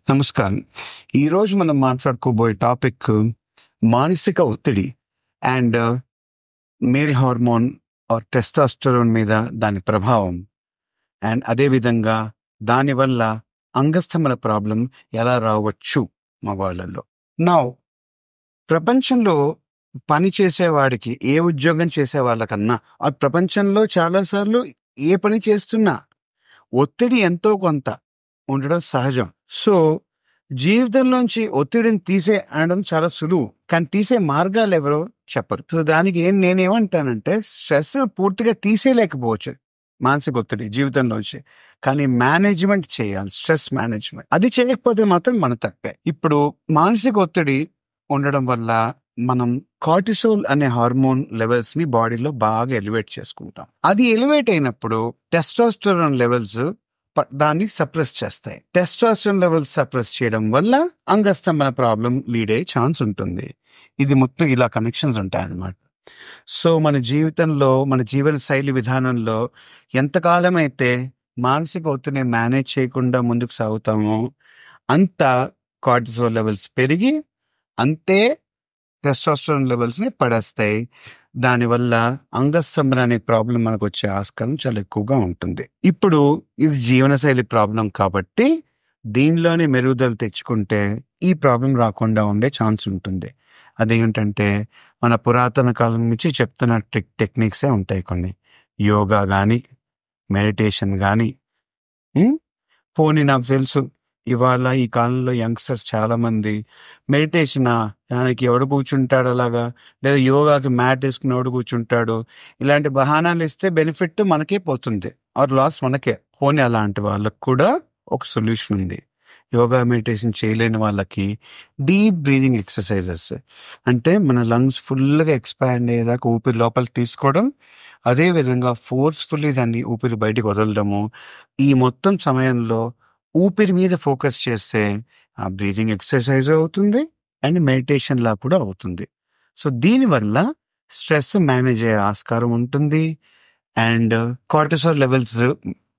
నమస్కారం. ఈరోజు మనం మాట్లాడుకోబోయే టాపిక్ మానసిక ఒత్తిడి and male hormone or testosterone మీద దాని ప్రభావం అండ్ అదేవిధంగా దానివల్ల అంగస్తంభన ప్రాబ్లం ఎలా రావచ్చు మగవాళ్ళలో. నా ప్రపంచంలో పని చేసేవాడికి ఏ ఉద్యోగం చేసే వాళ్ళకన్నా ఆ ప్రపంచంలో చాలాసార్లు ఏ పని చేస్తున్నా ఒత్తిడి ఎంతో కొంత ఉండడం సహజం. సో జీవితంలోంచి ఒత్తిడిని అనడం చాలా సులువు, కానీ తీసే మార్గాలు ఎవరో చెప్పరు. సో దానికి నేనేమంటానంటే, స్ట్రెస్ పూర్తిగా తీసేయలేకపోవచ్చు మానసిక ఒత్తిడి జీవితంలోంచి, కానీ మేనేజ్మెంట్ చేయాలి. స్ట్రెస్ మేనేజ్మెంట్ అది చేయకపోతే మాత్రం మన తప్పే. ఇప్పుడు మానసిక ఒత్తిడి ఉండడం వల్ల మనం కార్టిసోల్ అనే హార్మోన్ లెవెల్స్ ని బాడీలో బాగా ఎలివేట్ చేసుకుంటాం. అది ఎలివేట్ అయినప్పుడు టెస్టోస్టెరోన్ లెవెల్స్ దాన్ని సప్రెస్ చేస్తాయి. టెస్టోస్టెరోన్ లెవెల్స్ సప్రెస్ చేయడం వల్ల అంగస్తంభన ప్రాబ్లం లీడ్ అయ్యే ఛాన్స్ ఉంటుంది. ఇది మొత్తం ఇలా కనెక్షన్స్ ఉంటాయి అన్నమాట. సో మన జీవితంలో, మన జీవన శైలి విధానంలో ఎంతకాలం అయితే మానసిక ఒత్తిడిని మేనేజ్ చేయకుండా ముందుకు సాగుతామో అంత కార్టిసోల్ లెవెల్స్ పెరిగి అంతే టెస్టోస్టెరోన్ లెవెల్స్ ని పడేస్తాయి. దానివల్ల అంగస్తంభన అనే ప్రాబ్లం మనకు వచ్చే ఆస్కారం చాలా ఎక్కువగా ఉంటుంది. ఇప్పుడు ఇది జీవనశైలి ప్రాబ్లం కాబట్టి దీనిలోనే మెరుగుదల తెచ్చుకుంటే ఈ ప్రాబ్లం రాకుండా ఉండే ఛాన్స్ ఉంటుంది. అదేంటంటే, మన పురాతన కాలం నుంచి చెప్తున్న టెక్నిక్సే ఉంటాయి. కొన్ని యోగా కానీ, మెడిటేషన్ కానీ. పోనీ నాకు తెలుసు ఇవాళ ఈ కాలంలో యంగ్స్టర్స్ చాలా మంది మెడిటేషన్ దానికి ఎవడు కూర్చుంటాడు అలాగా, లేదా యోగాకి మ్యాట్ వేసుకుని ఎవడు కూర్చుంటాడు, ఇలాంటి బహానాలు ఇస్తే బెనిఫిట్ మనకే పోతుంది, ఆర్ లాస్ మనకే. పోనీ అలాంటి వాళ్ళకు కూడా ఒక సొల్యూషన్ ఉంది. యోగా మెడిటేషన్ చేయలేని వాళ్ళకి డీప్ బ్రీదింగ్ ఎక్సర్సైజెస్, అంటే మన లంగ్స్ ఫుల్గా ఎక్స్పాండ్ అయ్యేదాకా ఊపిరి లోపల తీసుకోవడం, అదే విధంగా ఫోర్స్ఫుల్లీ దాన్ని ఊపిరి బయటికి వదలడము. ఈ మొత్తం సమయంలో ఊపిరి మీద ఫోకస్ చేస్తే ఆ బ్రీతింగ్ ఎక్సర్సైజ్ అవుతుంది అండ్ మెడిటేషన్ లా కూడా అవుతుంది. సో దీనివల్ల స్ట్రెస్ మేనేజ్ అయ్యే ఆస్కారం ఉంటుంది అండ్ కార్టిసోల్ లెవెల్స్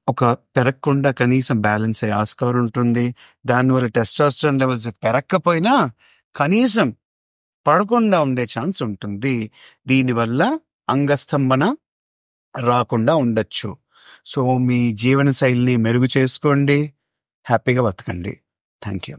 ఒక పెరగకుండా కనీసం బ్యాలెన్స్ అయ్యే ఆస్కారం ఉంటుంది. దానివల్ల టెస్టోస్టెరోన్ లెవెల్స్ పెరగకపోయినా కనీసం పడకుండా ఉండే ఛాన్స్ ఉంటుంది. దీనివల్ల అంగస్తంభన రాకుండా ఉండొచ్చు. సో మీ జీవన శైలిని మెరుగు చేసుకోండి, హ్యాపీగా బతకండి. Thank you.